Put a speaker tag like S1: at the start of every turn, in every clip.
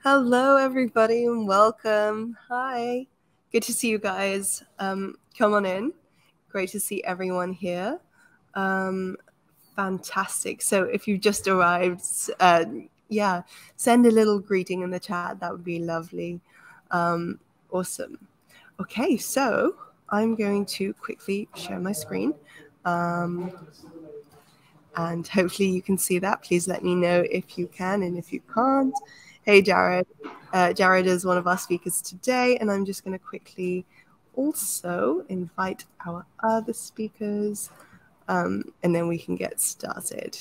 S1: Hello, everybody, and welcome. Hi. Good to see you guys. Come on in. Great to see everyone here. Fantastic. So if you've just arrived, yeah, send a little greeting in the chat. That would be lovely. Awesome. Okay, so I'm going to quickly share my screen. And hopefully you can see that. Please let me know if you can and if you can't. Hey, Jarrod. Jarrod is one of our speakers today, and I'm just going to quickly also invite our other speakers, and then we can get started.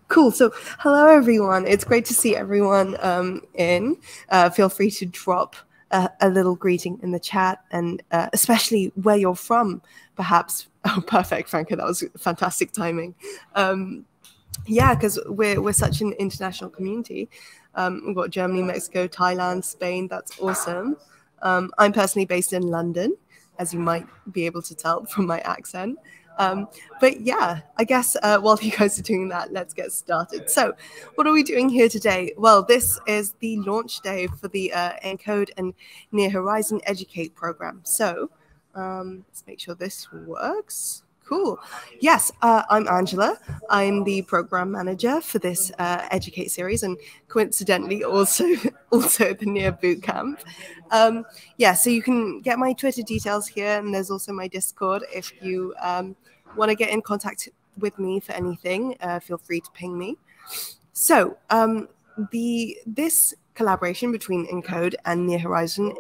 S1: Cool. So hello, everyone. It's great to see everyone in. Feel free to drop a little greeting in the chat, and especially where you're from, perhaps. Oh, perfect, Franca. That was fantastic timing. Yeah, because we're such an international community. We've got Germany, Mexico, Thailand, Spain. That's awesome. I'm personally based in London, as you might be able to tell from my accent. But yeah, I guess while you guys are doing that, let's get started. So what are we doing here today? Well, this is the launch day for the Encode and Near Horizon Educate program. So let's make sure this works. Cool. Yes, I'm Angela. I'm the program manager for this Educate series, and coincidentally also the Near Bootcamp. Yeah, so you can get my Twitter details here, and there's also my Discord. If you want to get in contact with me for anything, feel free to ping me. So this collaboration between Encode and Near Horizon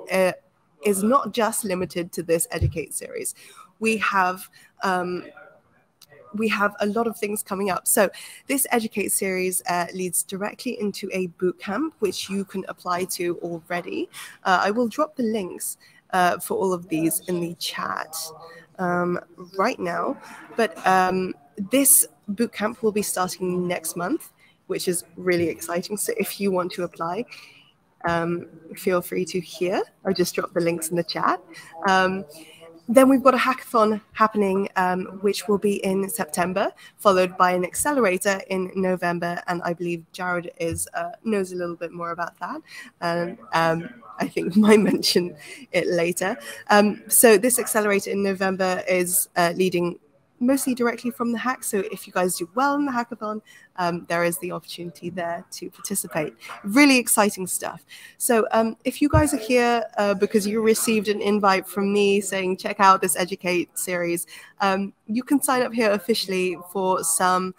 S1: is not just limited to this Educate series. We have a lot of things coming up. So this Educate series leads directly into a bootcamp, which you can apply to already. I will drop the links for all of these in the chat right now. But this bootcamp will be starting next month, which is really exciting. So if you want to apply, feel free to here. I'll just drop the links in the chat. Then we've got a hackathon happening, which will be in September, followed by an accelerator in November. And I believe Jarrod knows a little bit more about that. I think might mention it later. So this accelerator in November is leading mostly directly from the hack. So if you guys do well in the hackathon, there is the opportunity there to participate. Really exciting stuff. So if you guys are here because you received an invite from me saying, check out this Educate series, you can sign up here officially for some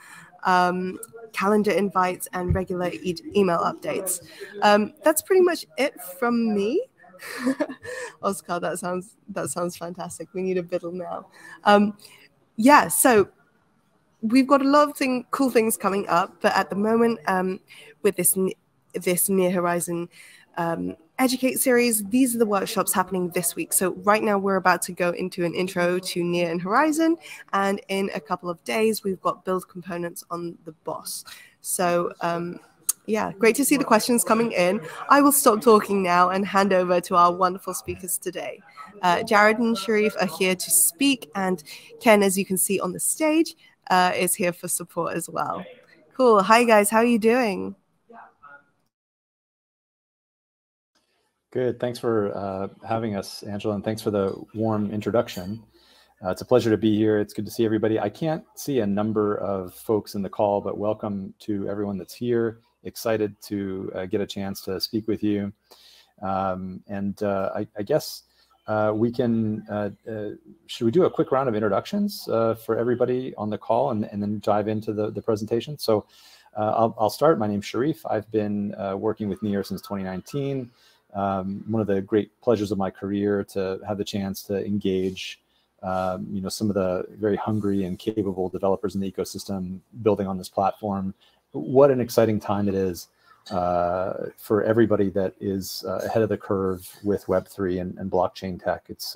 S1: calendar invites and regular email updates. That's pretty much it from me. Oscar, that sounds fantastic. We need a biddle now. Yeah, so we've got a lot of cool things coming up, but at the moment, with this Near Horizon Educate series, these are the workshops happening this week. So right now we're about to go into an intro to Near and Horizon, and in a couple of days, we've got build components on the boss. So yeah, great to see the questions coming in. I will stop talking now and hand over to our wonderful speakers today. Jarrod and Sherif are here to speak, and Ken, as you can see on the stage, is here for support as well. Cool. Hi, guys. How are you doing?
S2: Good. Thanks for having us, Angela, and thanks for the warm introduction. It's a pleasure to be here. It's good to see everybody. I can't see a number of folks in the call, but welcome to everyone that's here. Excited to get a chance to speak with you. I guess we can, should we do a quick round of introductions for everybody on the call and then dive into the presentation? So I'll start. My name's Sherif. I've been working with Near since 2019. One of the great pleasures of my career to have the chance to engage some of the very hungry and capable developers in the ecosystem building on this platform. What an exciting time it is for everybody that is ahead of the curve with Web3 and blockchain tech. It's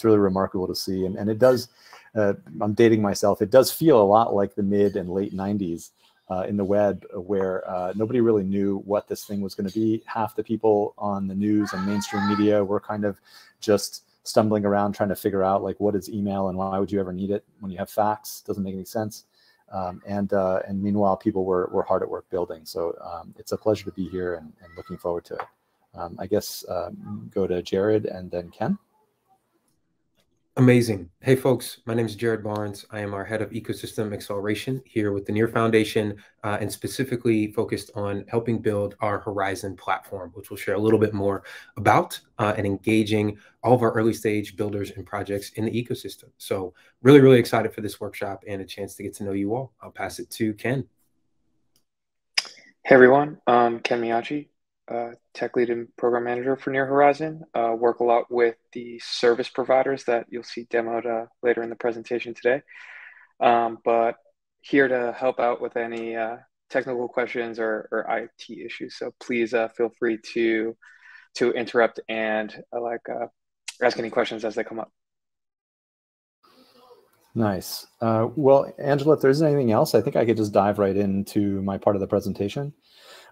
S2: really remarkable to see. And it does, I'm dating myself, it does feel a lot like the mid and late 90s in the web, where nobody really knew what this thing was going to be. Half the people on the news and mainstream media were kind of just stumbling around trying to figure out, like, what is email and why would you ever need it when you have fax? Doesn't make any sense. And meanwhile, people were hard at work building. So it's a pleasure to be here and looking forward to it. I guess go to Jarrod and then Ken.
S3: Amazing. Hey, folks, my name is Jarrod Barnes. I am our head of ecosystem acceleration here with the Near Foundation, and specifically focused on helping build our Horizon platform, which we'll share a little bit more about, and engaging all of our early stage builders and projects in the ecosystem. So really, really excited for this workshop and a chance to get to know you all. I'll pass it to Ken.
S4: Hey everyone, Ken Miyachi, tech lead and program manager for Near Horizon. Work a lot with the service providers that you'll see demoed later in the presentation today. But here to help out with any technical questions or IT issues. So please feel free to interrupt and ask any questions as they come up.
S2: Nice. Well, Angela, if there isn't anything else, I think I could just dive right into my part of the presentation.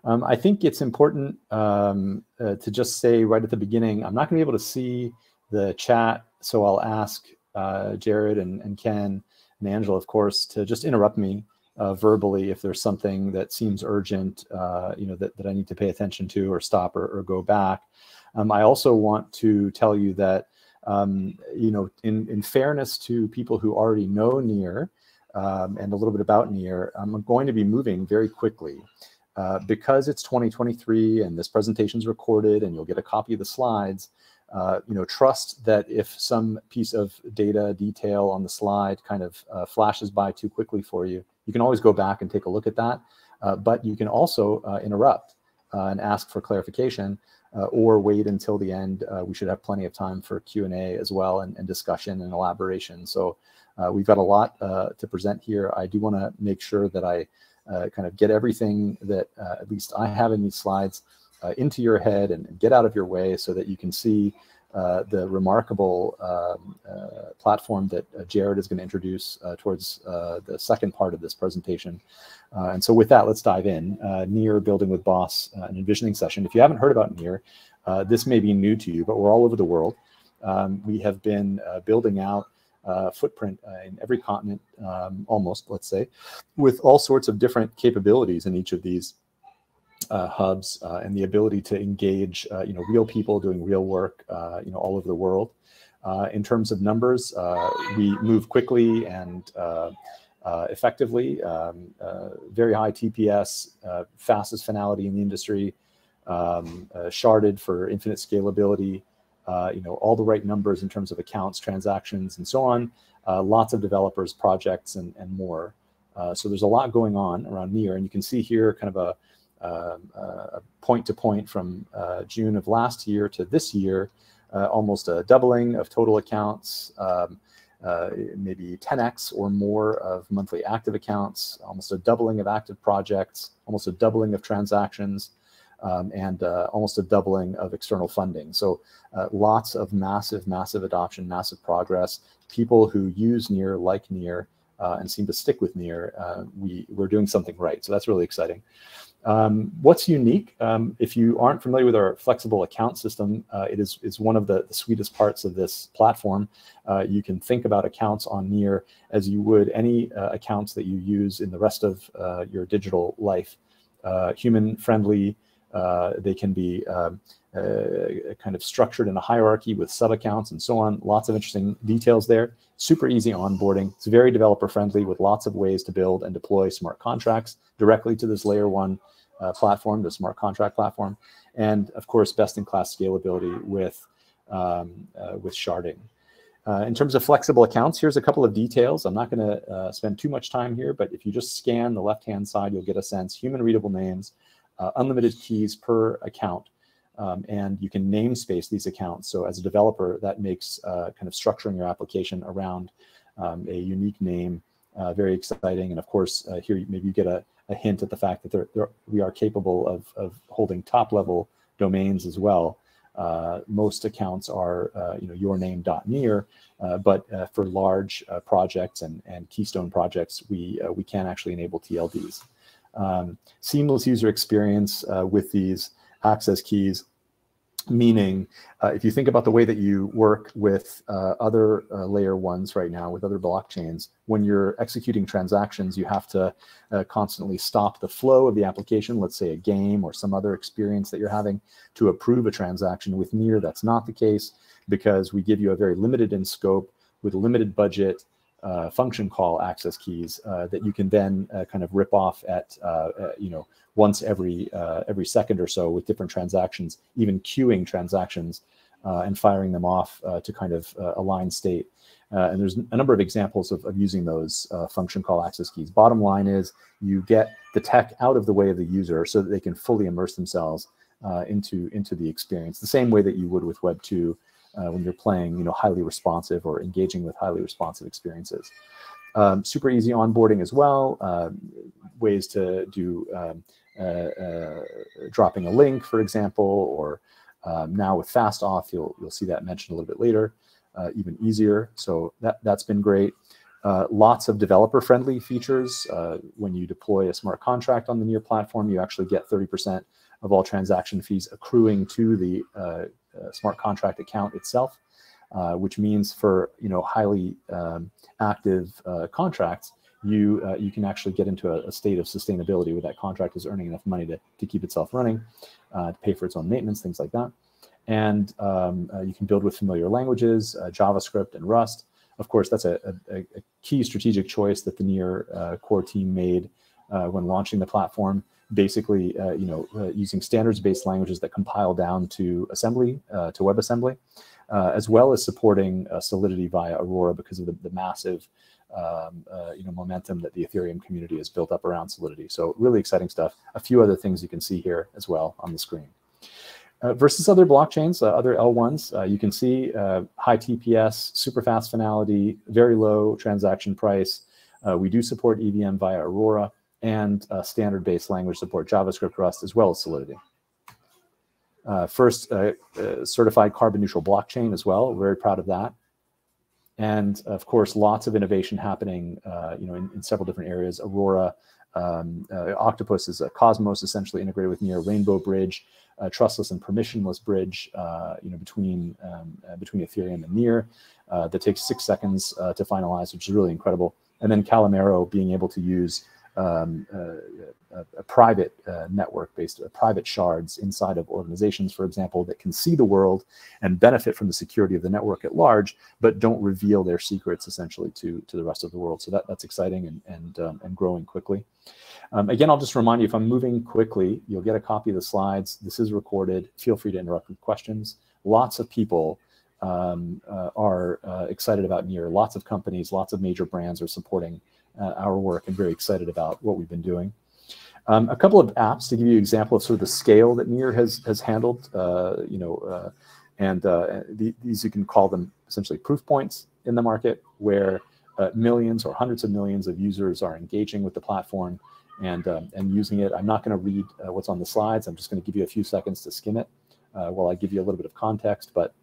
S2: I think it's important to just say right at the beginning, I'm not going to be able to see the chat, so I'll ask Jarrod and Ken and Angela, of course, to just interrupt me verbally if there's something that seems urgent, that I need to pay attention to or stop or go back. I also want to tell you that in fairness to people who already know Near and a little bit about Near, I'm going to be moving very quickly because it's 2023 and this presentation is recorded and you'll get a copy of the slides. Trust that if some piece of data detail on the slide kind of flashes by too quickly for you, you can always go back and take a look at that. But you can also interrupt and ask for clarification. Or wait until the end. We should have plenty of time for Q&A as well and discussion and elaboration. So we've got a lot to present here. I do want to make sure that I kind of get everything that at least I have in these slides into your head and get out of your way so that you can see the remarkable platform that Jarrod is going to introduce towards the second part of this presentation. And so with that, let's dive in. Near Building with Boss, an envisioning session. If you haven't heard about Near, this may be new to you, but we're all over the world. We have been building out footprint in every continent, almost, let's say, with all sorts of different capabilities in each of these hubs and the ability to engage, real people doing real work, all over the world. In terms of numbers, we move quickly and effectively, very high TPS, fastest finality in the industry, sharded for infinite scalability, all the right numbers in terms of accounts, transactions, and so on. Lots of developers, projects, and more. So there's a lot going on around Near, and you can see here kind of a point to point from June of last year to this year, almost a doubling of total accounts, maybe 10x or more of monthly active accounts, almost a doubling of active projects, almost a doubling of transactions, and almost a doubling of external funding. So lots of massive adoption, massive progress. People who use Near, like Near, and seem to stick with Near, we're doing something right. So that's really exciting. What's unique, if you aren't familiar with our flexible account system, it is one of the sweetest parts of this platform. You can think about accounts on Near as you would any accounts that you use in the rest of your digital life. Human friendly, they can be kind of structured in a hierarchy with sub-accounts and so on. Lots of interesting details there. Super easy onboarding. It's very developer friendly with lots of ways to build and deploy smart contracts directly to this layer one platform, the smart contract platform. And of course, best-in-class scalability with sharding. In terms of flexible accounts, here's a couple of details. I'm not going to spend too much time here, but if you just scan the left-hand side, you'll get a sense. Human readable names, unlimited keys per account. And you can namespace these accounts. So as a developer, that makes kind of structuring your application around a unique name very exciting. And of course, here maybe you get a hint at the fact that we are capable of holding top-level domains as well. Most accounts are yourname.near, but for large projects and keystone projects, we can actually enable TLDs. Seamless user experience with these access keys. Meaning, if you think about the way that you work with other layer ones right now, with other blockchains, when you're executing transactions, you have to constantly stop the flow of the application, let's say a game or some other experience that you're having, to approve a transaction. With Near, that's not the case, because we give you a very limited in scope, with limited budget, function call access keys that you can then kind of rip off at once every second or so with different transactions, even queuing transactions and firing them off to kind of align state. And there's a number of examples of using those function call access keys. Bottom line is you get the tech out of the way of the user so that they can fully immerse themselves into the experience, the same way that you would with Web 2 when you're playing highly responsive or engaging with highly responsive experiences. Super easy onboarding as well, ways to do dropping a link, for example, or now with fast auth, you'll see that mentioned a little bit later, even easier. So that's been great. Lots of developer-friendly features. When you deploy a smart contract on the Near platform, you actually get 30% of all transaction fees accruing to the smart contract account itself, which means for highly active contracts, you can actually get into a state of sustainability where that contract is earning enough money to keep itself running, to pay for its own maintenance, things like that. And you can build with familiar languages, JavaScript and Rust. Of course, that's a key strategic choice that the Near core team made when launching the platform. Basically, using standards-based languages that compile down to assembly, to WebAssembly, as well as supporting Solidity via Aurora because of the massive momentum that the Ethereum community has built up around Solidity. So really exciting stuff. A few other things you can see here as well on the screen. Versus other blockchains, other L1s, you can see high TPS, super fast finality, very low transaction price. We do support EVM via Aurora, and standard-based language support, JavaScript, Rust, as well as Solidity. First, certified carbon-neutral blockchain as well. We're very proud of that. And of course, lots of innovation happening, in several different areas. Aurora, Octopus is a Cosmos essentially integrated with Near, Rainbow Bridge, trustless and permissionless bridge, between Ethereum and Near, that takes 6 seconds to finalize, which is really incredible. And then Calamero being able to use a private network-based private shards inside of organizations, for example, that can see the world and benefit from the security of the network at large, but don't reveal their secrets essentially to the rest of the world. So that's exciting and growing quickly. Again, I'll just remind you, if I'm moving quickly, you'll get a copy of the slides. This is recorded. Feel free to interrupt with questions. Lots of people are excited about Near. Lots of companies, lots of major brands are supporting our work and very excited about what we've been doing. A couple of apps to give you an example of sort of the scale that Near has handled, these you can call them essentially proof points in the market where millions or hundreds of millions of users are engaging with the platform and using it. I'm not going to read what's on the slides. I'm just going to give you a few seconds to skim it while I give you a little bit of context, but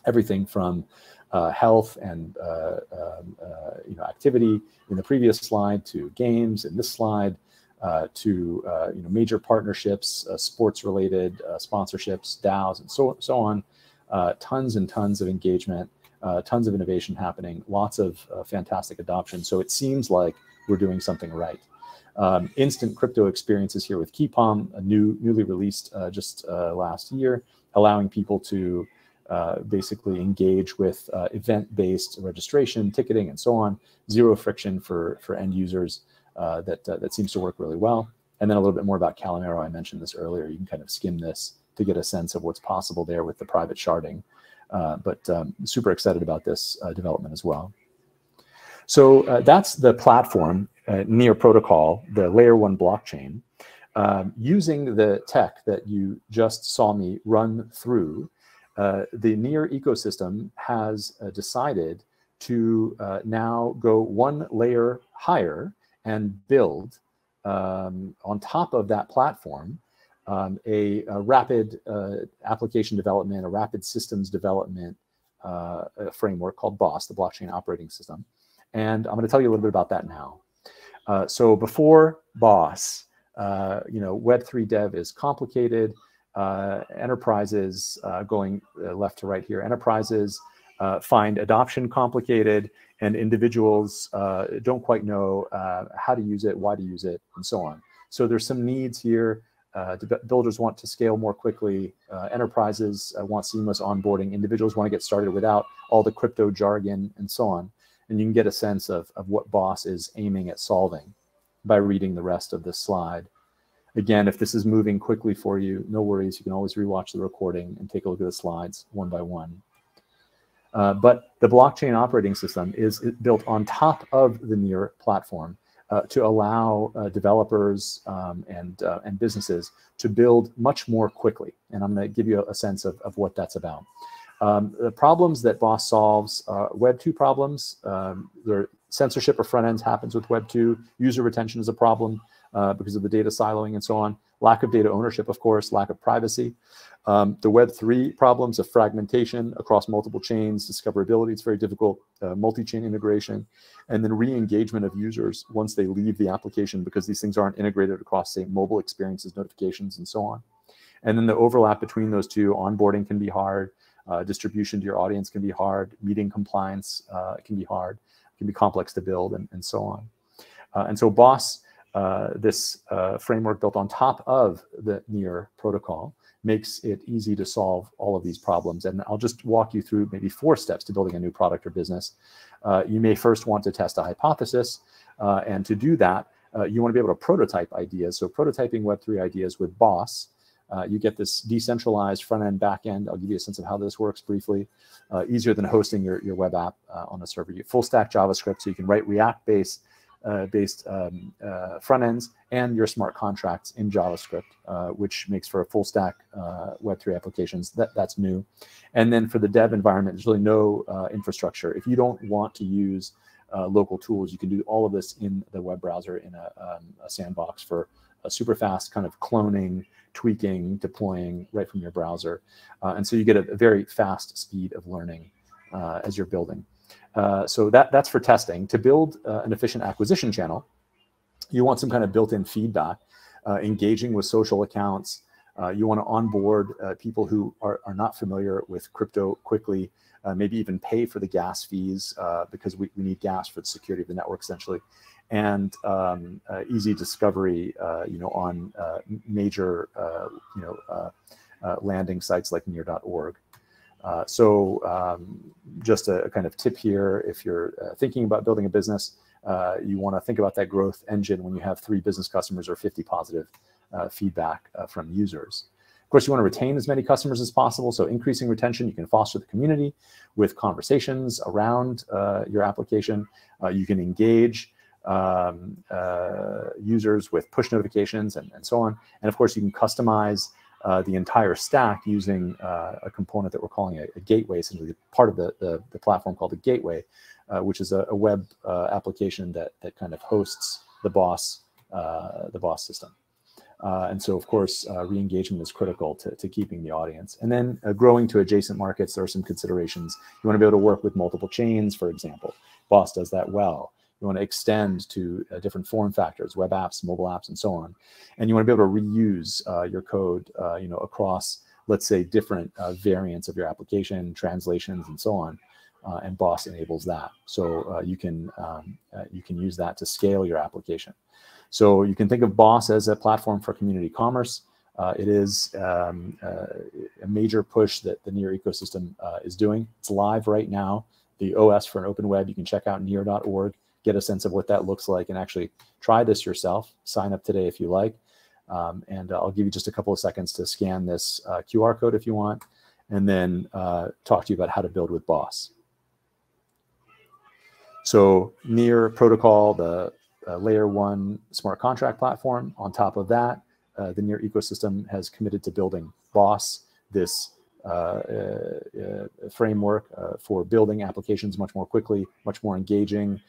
S2: everything from health and activity in the previous slide to games in this slide to major partnerships, sports-related sponsorships, DAOs, and so on. Tons and tons of engagement, tons of innovation happening, lots of fantastic adoption. So it seems like we're doing something right. Instant crypto experiences here with KeyPalm, a newly released just last year, allowing people to basically engage with event-based registration, ticketing, and so on. Zero friction for end users. That seems to work really well. And then a little bit more about Calamero. I mentioned this earlier. You can kind of skim this to get a sense of what's possible there with the private sharding. But super excited about this development as well. So that's the platform, Near Protocol, the layer 1 blockchain. Using the tech that you just saw me run through, the Near ecosystem has decided to now go one layer higher and build on top of that platform a rapid application development, a rapid systems development framework called BOSS, the Blockchain Operating System. And I'm going to tell you a little bit about that now. So before BOSS, Web3 dev is complicated. enterprises, going left to right here, enterprises find adoption complicated, and individuals don't quite know how to use it, why to use it, and so on. So there's some needs here. Builders want to scale more quickly. Enterprises want seamless onboarding. Individuals want to get started without all the crypto jargon and so on. And you can get a sense of what BOSS is aiming at solving by reading the rest of this slide. Again, if this is moving quickly for you, no worries. You can always rewatch the recording and take a look at the slides one by one. But the blockchain operating system is built on top of the Near platform to allow developers and businesses to build much more quickly. And I'm going to give you a sense of what that's about. The problems that BOSS solves are Web 2 problems. The censorship of front ends happens with Web 2. User retention is a problem because of the data siloing and so on. Lack of data ownership, of course, lack of privacy. The Web 3 problems of fragmentation across multiple chains, discoverability, it's very difficult, multi-chain integration, and then re-engagement of users once they leave the application because these things aren't integrated across, say, mobile experiences, notifications, and so on. And then the overlap between those two, onboarding can be hard, distribution to your audience can be hard, meeting compliance can be hard, it can be complex to build, and so on. And so BOSS, this framework built on top of the Near protocol, makes it easy to solve all of these problems. And I'll just walk you through maybe 4 steps to building a new product or business. You may first want to test a hypothesis. And to do that, you want to be able to prototype ideas. So prototyping Web3 ideas with BOSS, you get this decentralized front-end, back-end. I'll give you a sense of how this works briefly. Easier than hosting your web app on a server. You full stack JavaScript, so you can write React-based front ends and your smart contracts in JavaScript, which makes for a full stack Web3 applications. That's new. And then for the dev environment, there's really no infrastructure. If you don't want to use local tools, you can do all of this in the web browser in a sandbox for a super fast kind of cloning, tweaking, deploying right from your browser. And so you get a very fast speed of learning as you're building. So that's for testing. To build an efficient acquisition channel, you want some kind of built-in feedback, engaging with social accounts. You want to onboard people who are not familiar with crypto quickly, maybe even pay for the gas fees because we need gas for the security of the network essentially, and easy discovery, on major, landing sites like near.org. Just a kind of tip here, if you're thinking about building a business, you want to think about that growth engine when you have 3 business customers or 50 positive feedback from users. Of course, you want to retain as many customers as possible. So increasing retention, you can foster the community with conversations around your application. You can engage users with push notifications and so on. And of course, you can customize the entire stack using a component that we're calling a gateway, essentially part of the platform called a gateway, which is a web application that kind of hosts the BOSS system. And so, of course, re-engagement is critical to keeping the audience. And then growing to adjacent markets, there are some considerations. You want to be able to work with multiple chains, for example. BOSS does that well. You want to extend to different form factors, web apps, mobile apps, and so on. And you want to be able to reuse your code, across, let's say, different variants of your application, translations, and so on. And BOSS enables that. So you can use that to scale your application. So you can think of BOSS as a platform for community commerce. It is a major push that the Near ecosystem is doing. It's live right now. The OS for an open web, you can check out near.org. Get a sense of what that looks like and actually try this yourself. Sign up today if you like. And I'll give you just a couple of seconds to scan this QR code if you want, and then talk to you about how to build with BOSS. So Near protocol, the layer 1 smart contract platform. On top of that, the Near ecosystem has committed to building BOSS, this framework for building applications much more quickly, much more engaging,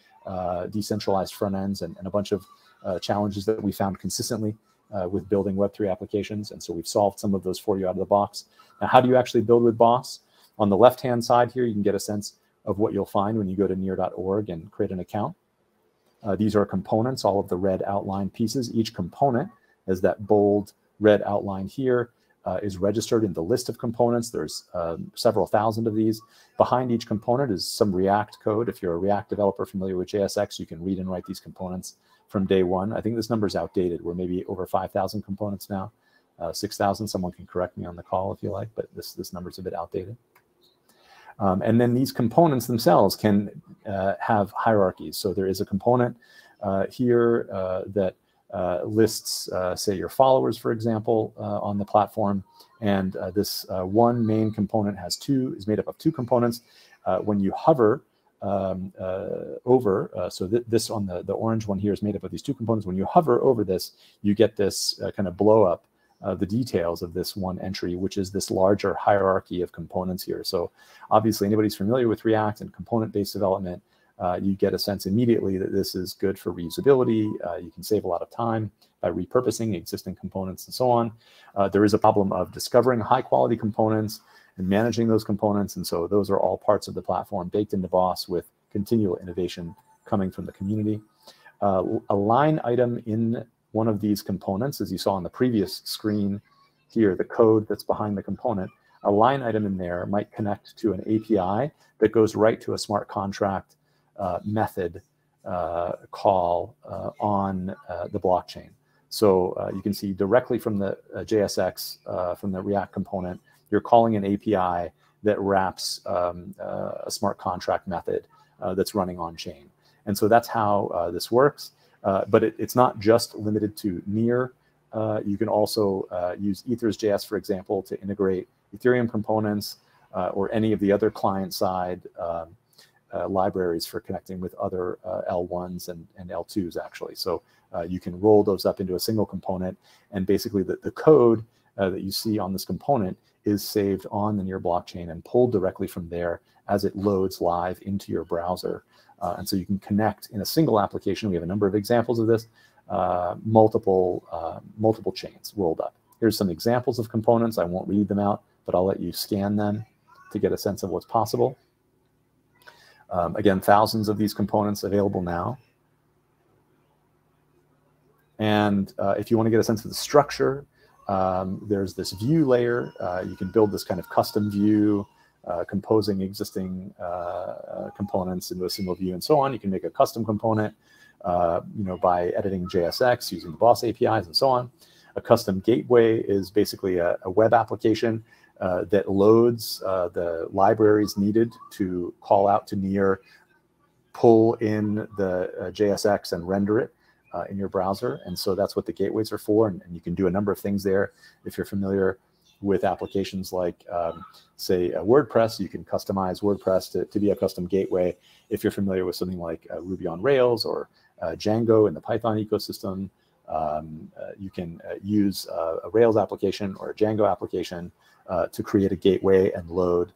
S2: decentralized front ends, and a bunch of challenges that we found consistently with building Web3 applications. And so we've solved some of those for you out of the box. Now, how do you actually build with BOSS? On the left-hand side here, you can get a sense of what you'll find when you go to near.org and create an account. These are components, all of the red outline pieces. Each component has that bold red outline here. is registered in the list of components. There's several thousand of these. Behind each component is some React code. If you're a React developer familiar with JSX, you can read and write these components from day one. I think this number is outdated. We're maybe over 5,000 components now, 6,000. Someone can correct me on the call if you like, but this number's a bit outdated. And then these components themselves can have hierarchies. So there is a component here that lists, say, your followers, for example, on the platform. And this one main component is made up of two components. When you hover over, so this on the orange one here is made up of these two components. When you hover over this, you get this kind of blow up the details of this one entry, which is this larger hierarchy of components here. So obviously anybody's familiar with React and component-based development, you get a sense immediately that this is good for reusability. You can save a lot of time by repurposing existing components and so on. There is a problem of discovering high-quality components and managing those components. And so those are all parts of the platform baked into Boss with continual innovation coming from the community. A line item in one of these components, as you saw on the previous screen here, the code that's behind the component, a line item in there might connect to an API that goes right to a smart contract method call on the blockchain. So you can see directly from the JSX, from the React component, you're calling an API that wraps a smart contract method that's running on chain. And so that's how this works. But it's not just limited to Near. You can also use Ethers.js, for example, to integrate Ethereum components or any of the other client-side libraries for connecting with other L1s and L2s, actually. So you can roll those up into a single component. And basically, the code that you see on this component is saved on the Near blockchain and pulled directly from there as it loads live into your browser. And so you can connect in a single application. We have a number of examples of this, multiple chains rolled up. Here's some examples of components. I won't read them out, but I'll let you scan them to get a sense of what's possible. Again, thousands of these components available now. And if you want to get a sense of the structure, there's this view layer. You can build this kind of custom view, composing existing components into a single view and so on. You can make a custom component by editing JSX, using the Boss APIs and so on. A custom gateway is basically a web application that loads the libraries needed to call out to Near, pull in the JSX and render it in your browser. And so that's what the gateways are for. And you can do a number of things there. If you're familiar with applications like, say, WordPress, you can customize WordPress to be a custom gateway. If you're familiar with something like Ruby on Rails or Django in the Python ecosystem, you can use a Rails application or a Django application to create a gateway and load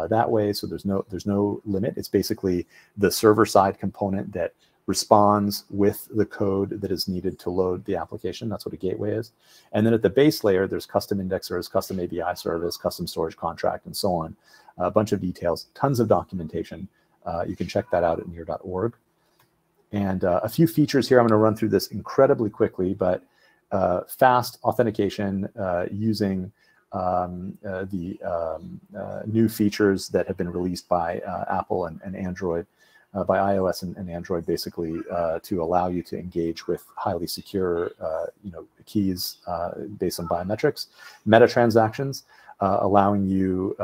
S2: that way. So there's no limit. It's basically the server-side component that responds with the code that is needed to load the application. That's what a gateway is. And then at the base layer, there's custom indexers, custom API service, custom storage contract, and so on. A bunch of details, tons of documentation. You can check that out at near.org. And a few features here. I'm going to run through this incredibly quickly, but fast authentication using the new features that have been released by Apple and Android, by iOS and Android, basically to allow you to engage with highly secure, keys based on biometrics. Meta transactions, allowing you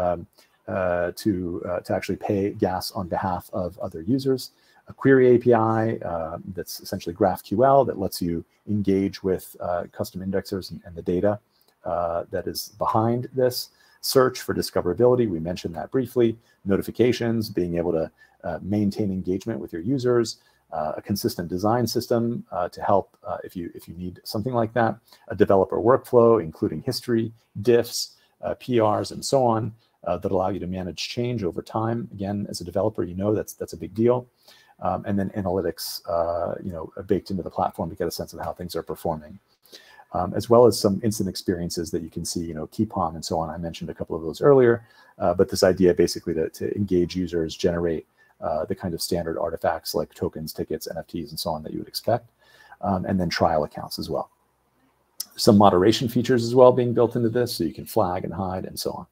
S2: to actually pay gas on behalf of other users. A query API that's essentially GraphQL that lets you engage with custom indexers and the data that is behind this. Search for discoverability, we mentioned that briefly. Notifications, being able to maintain engagement with your users. A consistent design system to help if you need something like that. A developer workflow, including history, diffs, PRs, and so on, that allow you to manage change over time. Again, as a developer, that's a big deal. And then analytics, baked into the platform to get a sense of how things are performing, as well as some instant experiences that you can see, Keepon and so on. I mentioned a couple of those earlier, but this idea basically to engage users, generate the kind of standard artifacts like tokens, tickets, NFTs, and so on that you would expect, and then trial accounts as well. some moderation features as well being built into this, so you can flag and hide and so on.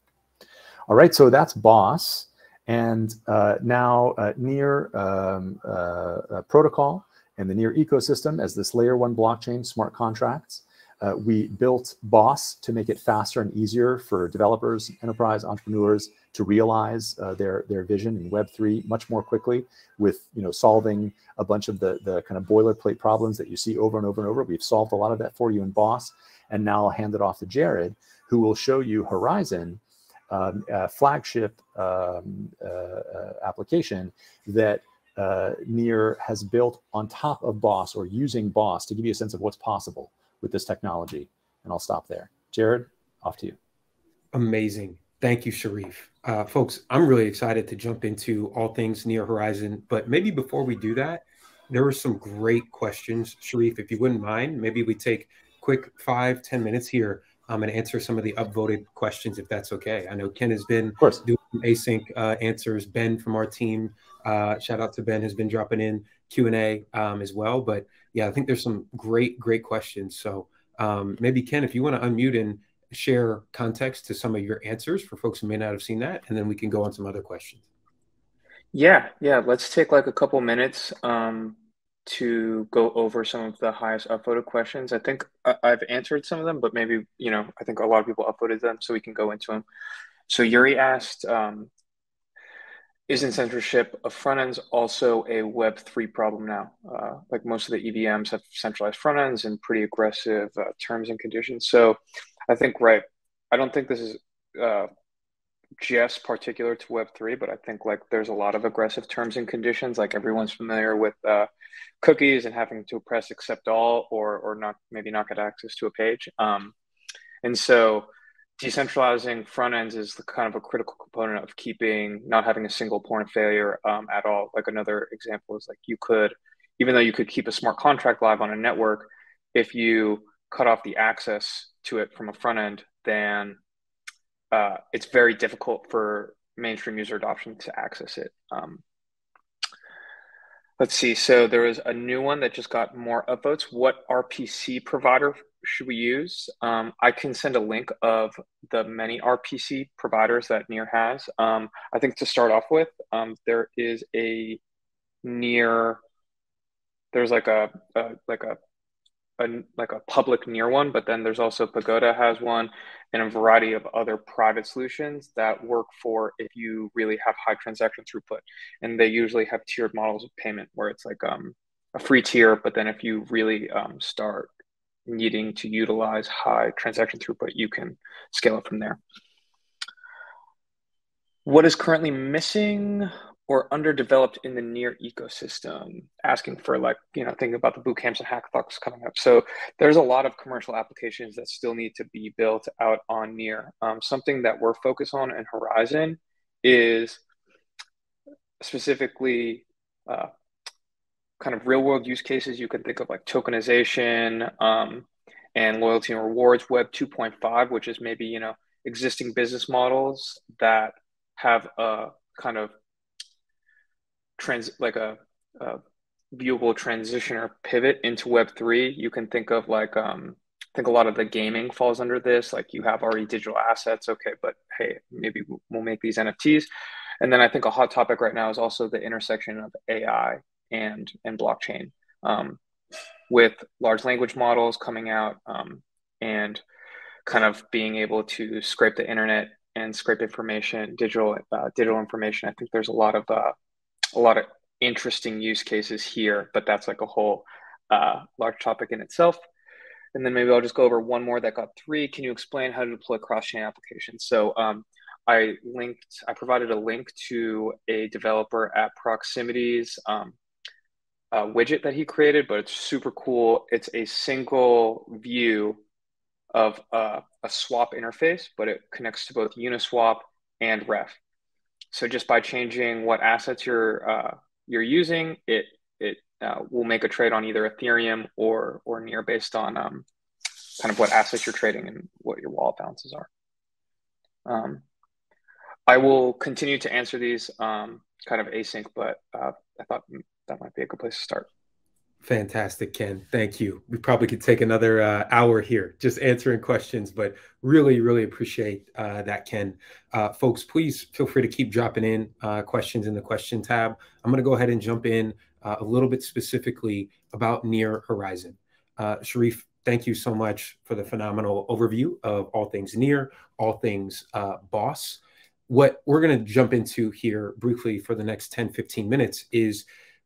S2: All right, so that's BOSS. And now Near protocol and the Near ecosystem as this layer 1 blockchain, smart contracts. We built BOSS to make it faster and easier for developers, enterprise entrepreneurs to realize their vision in Web3 much more quickly with solving a bunch of the kind of boilerplate problems that you see over and over and over. We've solved a lot of that for you in BOSS. And now I'll hand it off to Jarrod, who will show you Horizon, a flagship application that Near has built on top of BOSS or using BOSS to give you a sense of what's possible with this technology. And I'll stop there. Jarrod, off to you.
S3: Amazing. Thank you, Sherif. Folks, I'm really excited to jump into all things Near Horizon, but maybe before we do that, there were some great questions. Sherif, if you wouldn't mind, maybe we take quick 5-10 minutes here and answer some of the upvoted questions, if that's okay. I know Ken has been doing async answers. Ben from our team, shout out to Ben, has been dropping in Q&A as well. But yeah, I think there's some great questions. So maybe Ken, if you want to unmute and share context to some of your answers for folks who may not have seen that, and then we can go on some other questions.
S4: Yeah. Let's take like a couple minutes to go over some of the highest upvoted questions. I think I've answered some of them, but maybe, I think a lot of people upvoted them, so we can go into them. So Yuri asked, isn't censorship of front ends also a Web3 problem now? Like most of the EVMs have centralized front ends and pretty aggressive terms and conditions. So I think, right, I don't think this is just particular to Web3, but I think like there's a lot of aggressive terms and conditions. Like everyone's familiar with cookies and having to press accept all or not get access to a page. And so decentralizing front ends is the kind of a critical component of not having a single point of failure at all. Like another example is like even though you could keep a smart contract live on a network, if you cut off the access to it from a front end, then it's very difficult for mainstream user adoption to access it. Let's see. So there is a new one that just got more upvotes. What RPC provider should we use? I can send a link of the many RPC providers that Near has. I think to start off with, there is a Near. There's like a public Near one, but then there's also Pagoda has one, and a variety of other private solutions that work for if you really have high transaction throughput. And they usually have tiered models of payment where it's like a free tier, but then if you really start needing to utilize high transaction throughput, you can scale it from there. What is currently missing or underdeveloped in the Near ecosystem? Asking for thinking about the boot camps and hackathons coming up. So there's a lot of commercial applications that still need to be built out on Near. Something that we're focused on in Horizon is specifically kind of real world use cases. You can think of like tokenization and loyalty and rewards, Web 2.5, which is maybe, existing business models that have a kind of viewable transition or pivot into Web3. You can think of I think a lot of the gaming falls under this. Like you have already digital assets. Okay, but hey, maybe we'll make these NFTs. And then I think a hot topic right now is also the intersection of AI and blockchain, with large language models coming out and kind of being able to scrape the internet and scrape information, digital information. I think there's a lot of interesting use cases here, but that's like a whole large topic in itself. And then maybe I'll just go over one more that got 3. Can you explain how to deploy cross-chain applications? So I provided a link to a developer at Proximity's widget that he created, but it's super cool. It's a single view of a swap interface, but it connects to both Uniswap and Ref. So just by changing what assets you're using, it will make a trade on either Ethereum or Near based on kind of what assets you're trading and what your wallet balances are. I will continue to answer these kind of async, but I thought that might be a good place to start.
S3: Fantastic, Ken. Thank you. We probably could take another hour here just answering questions, but really, really appreciate that, Ken. Folks, please feel free to keep dropping in questions in the question tab. I'm going to go ahead and jump in a little bit specifically about Near Horizon. Sherif, thank you so much for the phenomenal overview of all things Near, all things BOSS. What we're going to jump into here briefly for the next 10, 15 minutes is,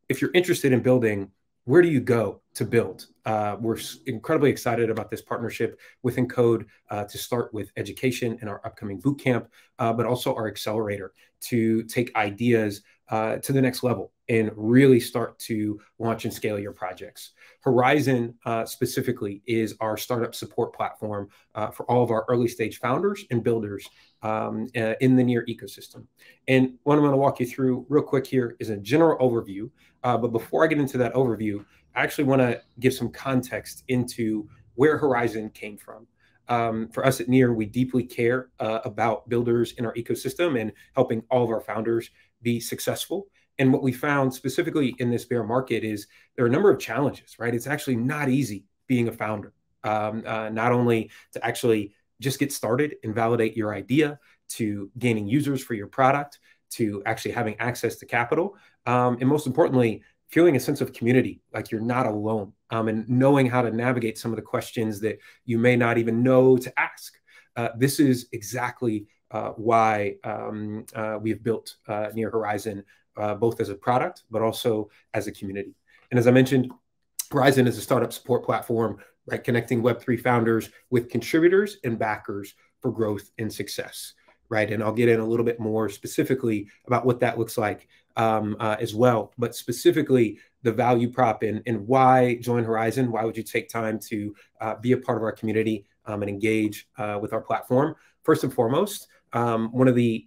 S3: if you're interested in building, where do you go to build? We're incredibly excited about this partnership with Encode to start with education in our upcoming bootcamp, but also our accelerator to take ideas to the next level and really start to launch and scale your projects. Horizon specifically is our startup support platform for all of our early stage founders and builders in the Near ecosystem. And what I'm going to walk you through real quick here is a general overview. But before I get into that overview, I actually want to give some context into where Horizon came from. For us at Near, we deeply care about builders in our ecosystem and helping all of our founders be successful. And what we found specifically in this bear market is there are a number of challenges, right? It's actually not easy being a founder, not only to actually just get started and validate your idea, to gaining users for your product, to actually having access to capital, and most importantly, feeling a sense of community, like you're not alone, and knowing how to navigate some of the questions that you may not even know to ask. This is exactly why we've built Near Horizon, both as a product, but also as a community. And as I mentioned, Horizon is a startup support platform, right, connecting Web3 founders with contributors and backers for growth and success, right? And I'll get in a little bit more specifically about what that looks like as well, but specifically the value prop and why join Horizon. Why would you take time to be a part of our community and engage with our platform? First and foremost, one of the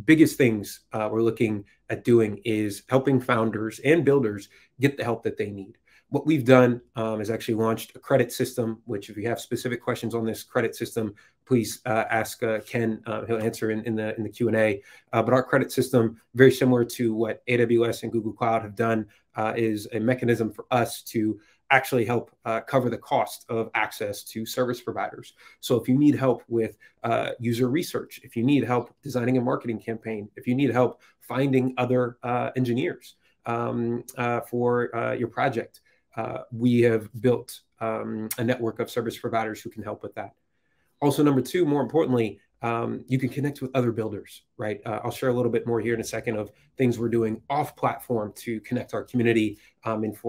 S3: biggest things we're looking at doing is helping founders and builders get the help that they need. What we've done is actually launched a credit system, which if you have specific questions on this credit system, please ask Ken. He'll answer in the Q&A. But our credit system, very similar to what AWS and Google Cloud have done, is a mechanism for us to actually help cover the cost of access to service providers. So if you need help with user research, if you need help designing a marketing campaign, if you need help finding other engineers for your project, we have built a network of service providers who can help with that. Also, number two, more importantly, you can connect with other builders, right? I'll share a little bit more here in a second of things we're doing off platform to connect our community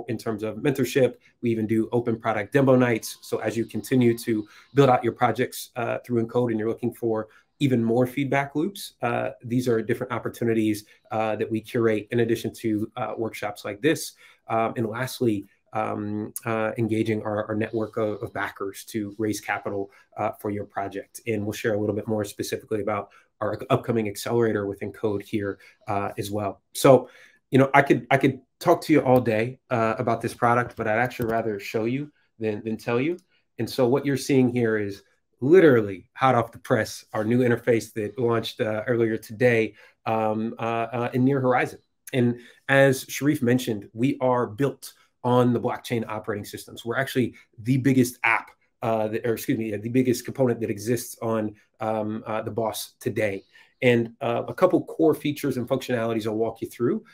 S3: in terms of mentorship. We even do open product demo nights. So as you continue to build out your projects through Encode and you're looking for even more feedback loops, these are different opportunities that we curate in addition to workshops like this. And lastly, engaging our network of backers to raise capital for your project. And we'll share a little bit more specifically about our upcoming accelerator with Encode here as well. So, you know, I could talk to you all day about this product, but I'd actually rather show you than tell you. And so what you're seeing here is literally hot off the press, our new interface that launched earlier today in Near Horizon. And as Sherif mentioned, we are built on the blockchain operating systems. We're actually the biggest app, the biggest component that exists on the BOSS today. And a couple core features and functionalities I'll walk you through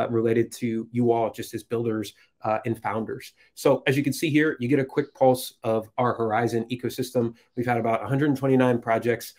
S3: related to you all just as builders and founders. So as you can see here, you get a quick pulse of our Horizon ecosystem. We've had about 129 projects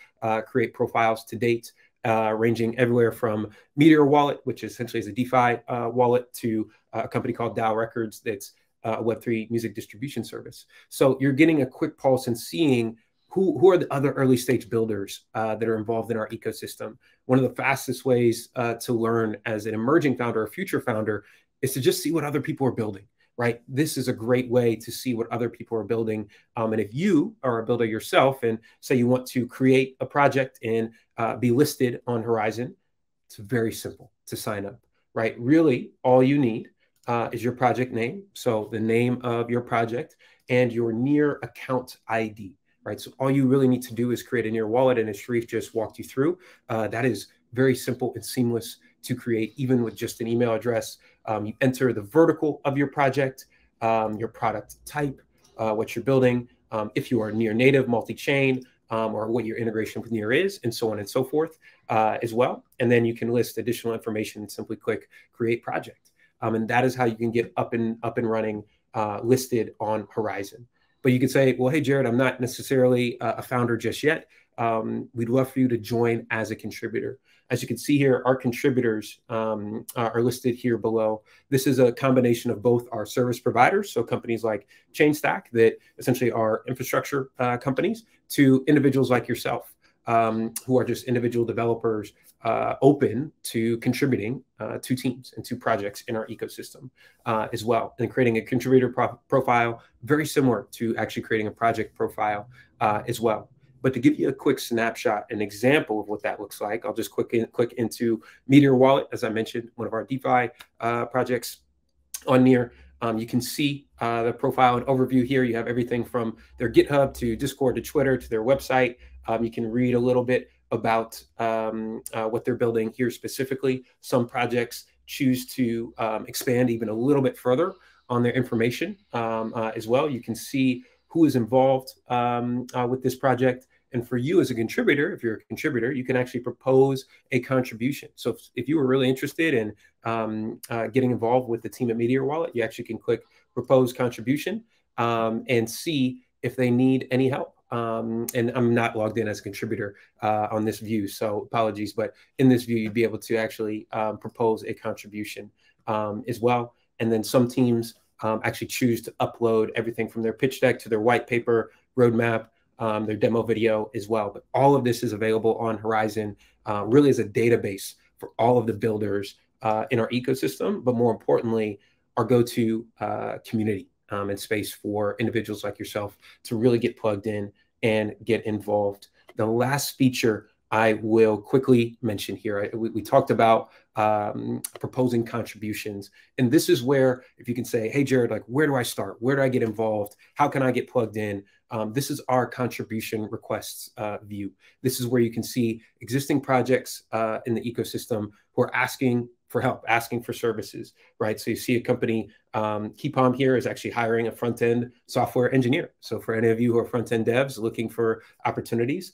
S3: create profiles to date, ranging everywhere from Meteor Wallet, which essentially is a DeFi wallet, to a company called DAO Records that's a Web3 music distribution service. So you're getting a quick pulse and seeing who are the other early stage builders that are involved in our ecosystem. One of the fastest ways to learn as an emerging founder or future founder is to just see what other people are building, right? This is a great way to see what other people are building. And if you are a builder yourself and say you want to create a project and be listed on Horizon, it's very simple to sign up, right? Really, all you need is your project name. So the name of your project and your Near account ID, right? So all you really need to do is create a Near wallet. And as Sherif just walked you through, that is very simple and seamless to create, even with just an email address. You enter the vertical of your project, your product type, what you're building, if you are near native, multi-chain, or what your integration with Near is, and so on and so forth as well. And then you can list additional information and simply click Create Project. And that is how you can get up and running, listed on Horizon. But you could say, well, hey, Jarrod, I'm not necessarily a founder just yet. We'd love for you to join as a contributor. As you can see here, our contributors are listed here below. This is a combination of both our service providers, so companies like ChainStack that essentially are infrastructure companies, to individuals like yourself who are just individual developers open to contributing to teams and to projects in our ecosystem as well. And creating a contributor profile, very similar to actually creating a project profile as well. But to give you a quick snapshot, an example of what that looks like, I'll just click into Meteor Wallet, as I mentioned, one of our DeFi projects on Near. You can see the profile and overview here. You have everything from their GitHub to Discord to Twitter to their website. You can read a little bit about what they're building here specifically. Some projects choose to expand even a little bit further on their information as well. You can see who is involved with this project. And for you as a contributor, if you're a contributor, you can actually propose a contribution. So if you were really interested in getting involved with the team at Meteor Wallet, you actually can click Propose Contribution and see if they need any help. And I'm not logged in as a contributor on this view, so apologies. But in this view, you'd be able to actually propose a contribution as well. And then some teams actually choose to upload everything from their pitch deck to their white paper, roadmap, their demo video as well. But all of this is available on Horizon, really as a database for all of the builders in our ecosystem, but more importantly, our go-to community and space for individuals like yourself to really get plugged in and get involved. The last feature I will quickly mention here, we talked about proposing contributions. And this is where, if you can say, hey, Jarrod, like, where do I start? Where do I get involved? How can I get plugged in? This is our contribution requests view. This is where you can see existing projects in the ecosystem who are asking for help, asking for services, right? So you see a company, KeyPalm here is actually hiring a front-end software engineer. So for any of you who are front-end devs looking for opportunities,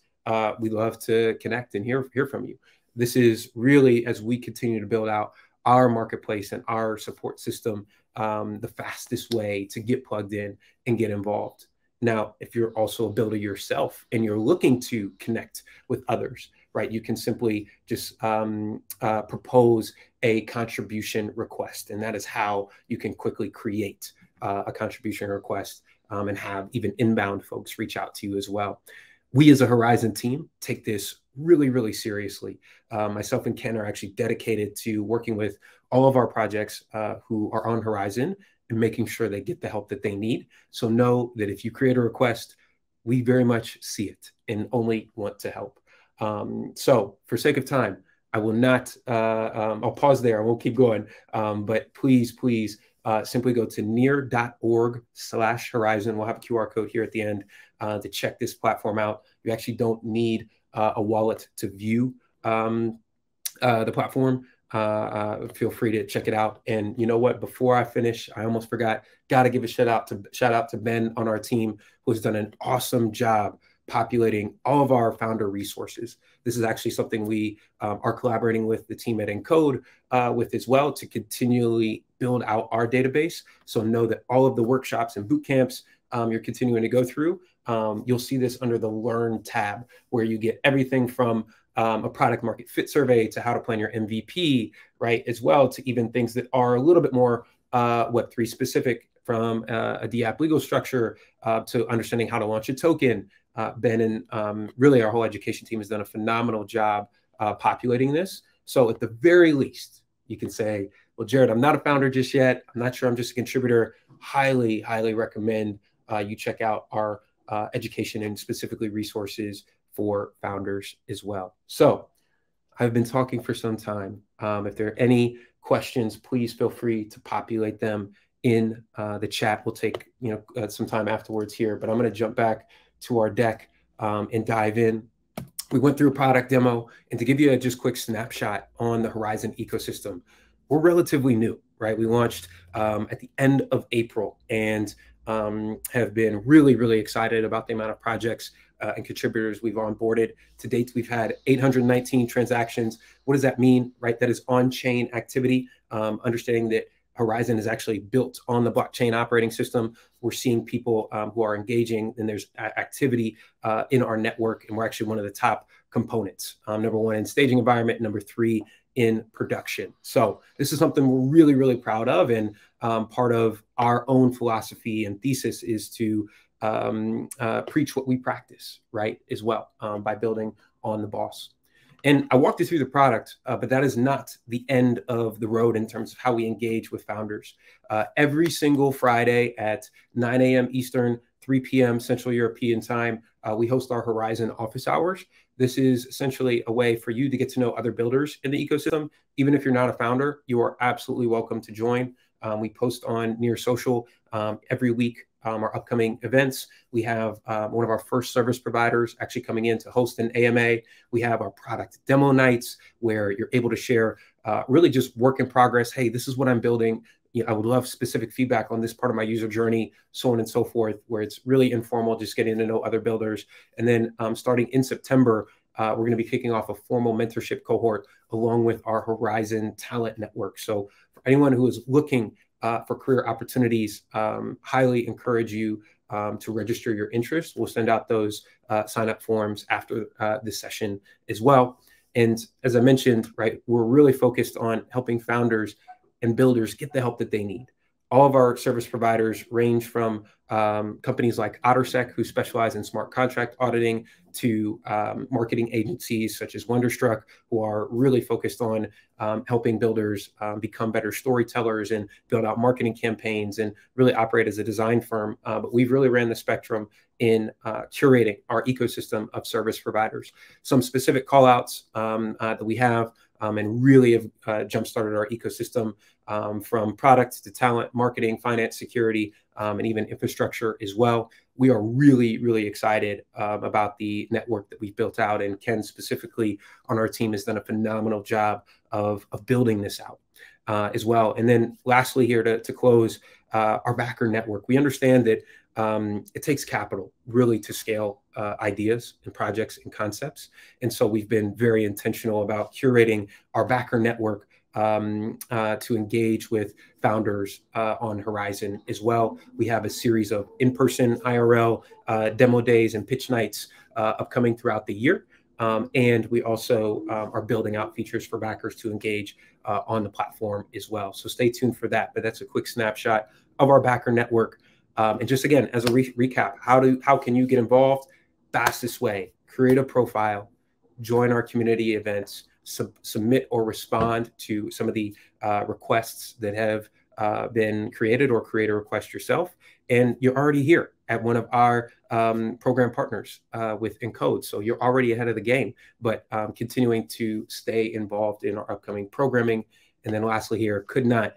S3: we'd love to connect and hear from you. This is really, as we continue to build out our marketplace and our support system, the fastest way to get plugged in and get involved. Now, if you're also a builder yourself and you're looking to connect with others, right, you can simply just propose a contribution request. And that is how you can quickly create a contribution request and have even inbound folks reach out to you as well. We as a Horizon team take this really, really seriously. Myself and Ken are actually dedicated to working with all of our projects who are on Horizon and making sure they get the help that they need. So know that if you create a request, we very much see it and only want to help. So for sake of time, I will not, I'll pause there. I won't keep going. But please, simply go to near.org/Horizon. We'll have a QR code here at the end to check this platform out. You actually don't need a wallet to view the platform. Feel free to check it out. And you know what? Before I finish, I almost forgot. Got to give a shout out to Ben on our team, who has done an awesome job populating all of our founder resources. This is actually something we are collaborating with the team at Encode with as well to continually build out our database. So know that all of the workshops and boot camps you're continuing to go through, you'll see this under the Learn tab, where you get everything from a product market fit survey to how to plan your MVP, right, as well, to even things that are a little bit more Web3 specific, from a DApp legal structure to understanding how to launch a token. Ben and really our whole education team has done a phenomenal job populating this. So at the very least, you can say, well, Jarrod, I'm not a founder just yet. I'm not sure, I'm just a contributor. Highly, highly recommend you check out our education and specifically resources for founders as well. So I've been talking for some time. If there are any questions, please feel free to populate them in the chat. We'll take some time afterwards here, but I'm going to jump back to our deck and dive in. We went through a product demo, and to give you a just quick snapshot on the Horizon ecosystem, we're relatively new, right? We launched at the end of April, and have been really, really excited about the amount of projects and contributors we've onboarded. To date, we've had 819 transactions. What does that mean, right? That is on-chain activity, understanding that Horizen is actually built on the blockchain operating system. We're seeing people who are engaging, and there's activity in our network, and we're actually one of the top components. Number one in staging environment, number three in production. So this is something we're really, really proud of, and part of our own philosophy and thesis is to preach what we practice, right, as well, by building on the boss. And I walked you through the product, but that is not the end of the road in terms of how we engage with founders. Every single Friday at 9 a.m. Eastern, 3 p.m. Central European time, we host our Horizen office hours. This is essentially a way for you to get to know other builders in the ecosystem. Even if you're not a founder, you are absolutely welcome to join. We post on Near Social every week our upcoming events. We have one of our first service providers actually coming in to host an AMA. We have our product demo nights where you're able to share really just work in progress. Hey, this is what I'm building. You know, I would love specific feedback on this part of my user journey, so on and so forth, where it's really informal, just getting to know other builders. And then starting in September, we're going to be kicking off a formal mentorship cohort along with our Horizen talent network. So for anyone who is looking for career opportunities, highly encourage you to register your interest. We'll send out those sign-up forms after this session as well. And as I mentioned, right, we're really focused on helping founders and builders get the help that they need. All of our service providers range from companies like OtterSec, who specialize in smart contract auditing, to marketing agencies such as Wonderstruck, who are really focused on helping builders become better storytellers and build out marketing campaigns and really operate as a design firm. But we've really ran the spectrum in curating our ecosystem of service providers. Some specific callouts that we have and really have jump-started our ecosystem from product to talent, marketing, finance, security, and even infrastructure as well. We are really, really excited about the network that we've built out, and Ken specifically on our team has done a phenomenal job of building this out as well. And then lastly here to close, our backer network. We understand that it takes capital really to scale ideas and projects and concepts. And so we've been very intentional about curating our backer network to engage with founders on Horizen as well. We have a series of in-person IRL demo days and pitch nights upcoming throughout the year. And we also are building out features for backers to engage on the platform as well. So stay tuned for that. But that's a quick snapshot of our backer network. And just again, as a recap, how can you get involved? Fastest way: create a profile, join our community events, submit or respond to some of the requests that have been created, or create a request yourself. And you're already here at one of our program partners with Encode. So you're already ahead of the game, but continuing to stay involved in our upcoming programming. And then lastly here, could not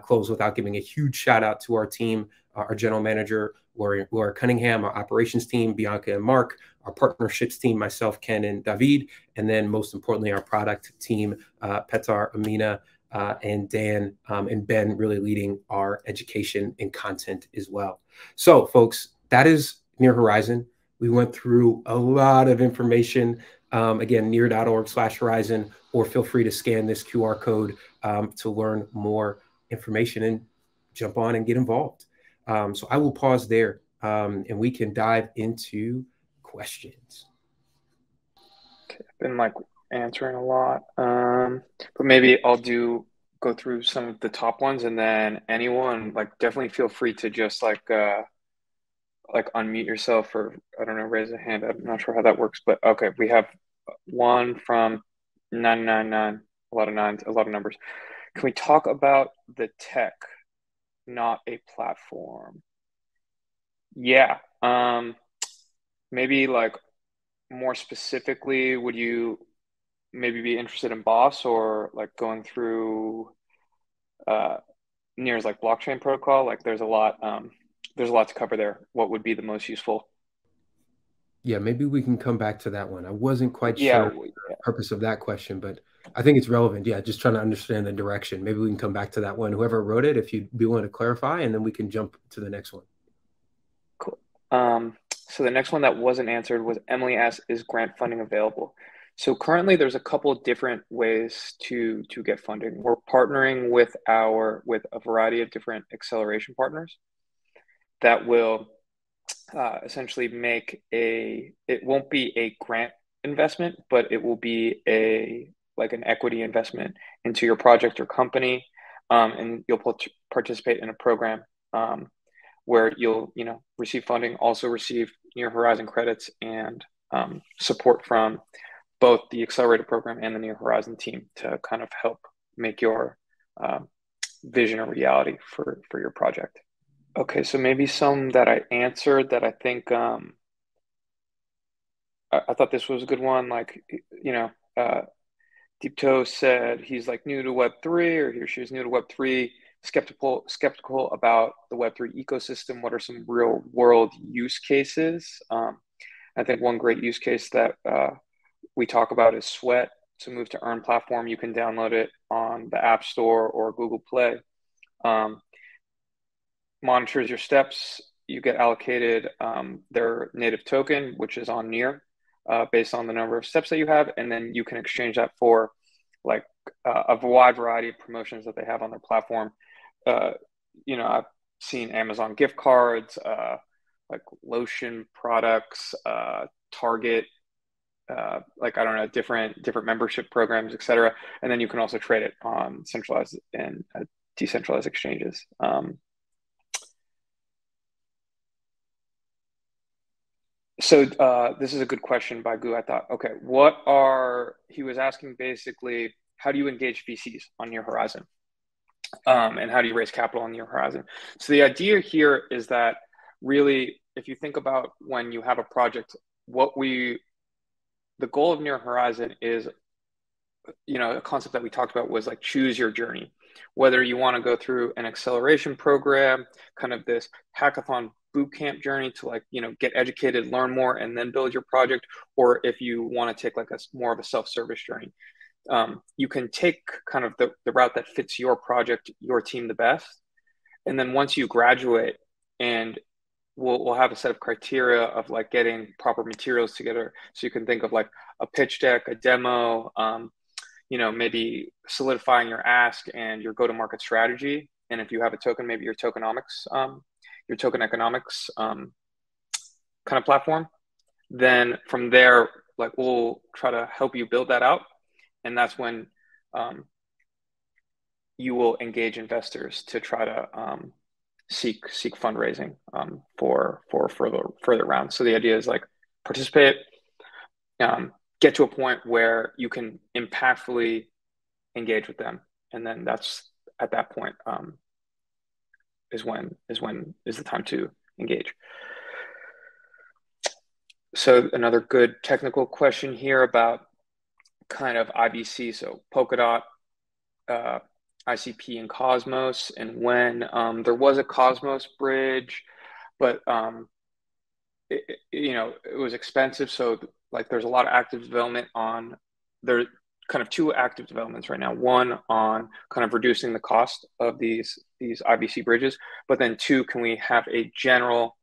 S3: close without giving a huge shout out to our team, our general manager, Laura Cunningham, our operations team, Bianca and Mark, our partnerships team, myself, Ken, and David, and then most importantly, our product team, Petar, Amina, and Dan, and Ben really leading our education and content as well. So folks, that is Near Horizen. We went through a lot of information. Again, near.org/Horizen, or feel free to scan this QR code to learn more information and jump on and get involved. So I will pause there and we can dive into questions.
S4: Okay, I've been like answering a lot, but maybe I'll go through some of the top ones, and then anyone definitely feel free to just like unmute yourself, or I don't know, raise a hand. I'm not sure how that works, but okay, we have one from 999, a lot of nines, a lot of numbers. Can we talk about the tech, not a platform? Yeah. Maybe like more specifically, would you maybe be interested in Boss, or like going through Near's like blockchain protocol? Like there's a lot to cover there. What would be the most useful?
S3: Yeah, maybe we can come back to that one. I wasn't quite
S4: Yeah,
S3: sure the purpose of that question, but I think it's relevant. Yeah, just trying to understand the direction. Maybe we can come back to that one. Whoever wrote it, if you'd be willing to clarify, and then we can jump to the next one.
S4: cool. So the next one that wasn't answered was Emily asked, is grant funding available? So currently there's a couple of different ways to get funding. We're partnering with a variety of different acceleration partners that will essentially it won't be a grant investment, but it will be an equity investment into your project or company, and you'll participate in a program where you'll receive funding, also receive Near Horizon credits and support from both the accelerator program and the Near Horizon team to kind of help make your vision a reality for your project. Okay, so maybe some that I answered that I think I thought this was a good one. Like, Deep Toe said he's like new to Web3, or he or she is new to Web3, skeptical about the Web3 ecosystem. What are some real world use cases? I think one great use case that we talk about is Sweat. So Move to Earn platform. You can download it on the App Store or Google Play. Monitors your steps. You get allocated their native token, which is on Near, based on the number of steps that you have, and then you can exchange that for like a wide variety of promotions that they have on their platform. I've seen Amazon gift cards, like lotion products, Target, different membership programs, etc. And then you can also trade it on centralized and decentralized exchanges. So this is a good question by Gu. I thought, okay, he was asking basically, how do you engage VCs on Near Horizon? And how do you raise capital on Near Horizon? So the idea here is that really, if you think about when you have a project, the goal of Near Horizon is, a concept that we talked about was like choose your journey. Whether you want to go through an acceleration program, kind of this hackathon bootcamp journey to get educated, learn more, and then build your project, or if you want to take like more of a self-service journey. You can take kind of the route that fits your project, your team the best. And then once you graduate, and we'll have a set of criteria of like getting proper materials together. So you can think of like a pitch deck, a demo, maybe solidifying your ask and your go-to-market strategy. And if you have a token, maybe your token economics kind of platform. Then from there, like we'll try to help you build that out. And that's when you will engage investors to try to seek fundraising for further rounds. So the idea is like participate, get to a point where you can impactfully engage with them, and then that's at that point is the time to engage. So another good technical question here about kind of IBC, so Polkadot, ICP, and Cosmos, and when there was a Cosmos bridge, but it was expensive, so like there's a lot of active development on there. Kind of two active developments right now. One on kind of reducing the cost of these IBC bridges, but then two, can we have a general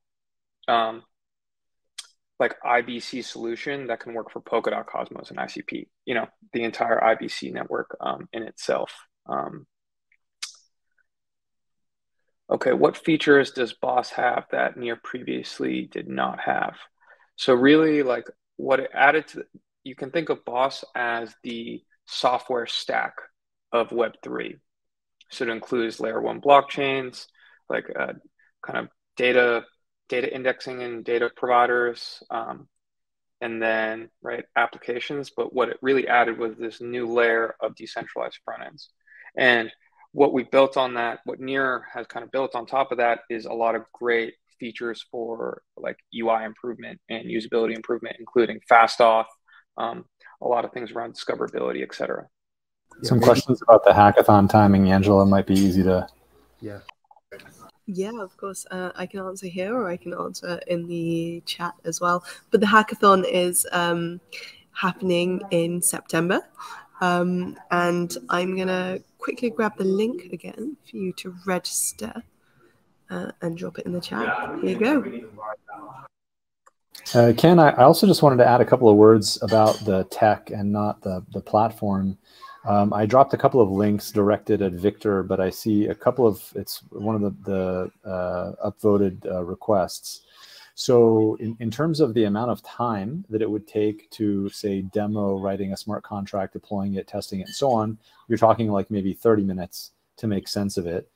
S4: like IBC solution that can work for Polkadot, Cosmos, and ICP? The entire IBC network in itself. Okay, what features does Boss have that Near previously did not have? So really, like what it added to, you can think of Boss as the software stack of Web3. So it includes layer 1 blockchains, like kind of data indexing and data providers, and then applications. But what it really added was this new layer of decentralized front ends. And what we built on that, what Near has kind of built on top of that, is a lot of great features for like UI improvement and usability improvement, including fast auth, a lot of things around discoverability, etc.
S2: Some questions about the hackathon timing, Angela, might be easy to.
S3: Yeah.
S1: Yeah, of course. I can answer here or I can answer in the chat as well. But the hackathon is happening in September. And I'm going to quickly grab the link again for you to register and drop it in the chat. Here you go.
S2: Ken, I also just wanted to add a couple of words about the tech and not the platform. I dropped a couple of links directed at Victor, but I see a couple of, it's one of the upvoted requests. So in terms of the amount of time that it would take to, say, demo writing a smart contract, deploying it, testing it, and so on, you're talking like maybe 30 minutes to make sense of it.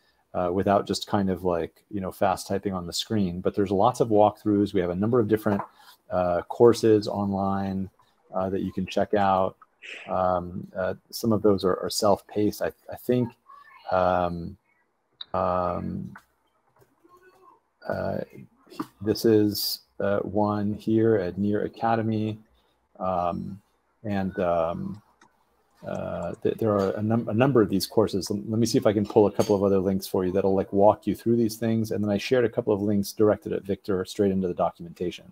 S2: Without just kind of like, fast typing on the screen. But there's lots of walkthroughs. We have a number of different courses online that you can check out. Some of those are self-paced. I think this is one here at Near Academy. There are a number of these courses. Let me see if I can pull a couple of other links for you that'll like walk you through these things. And then I shared a couple of links directed at Victor straight into the documentation.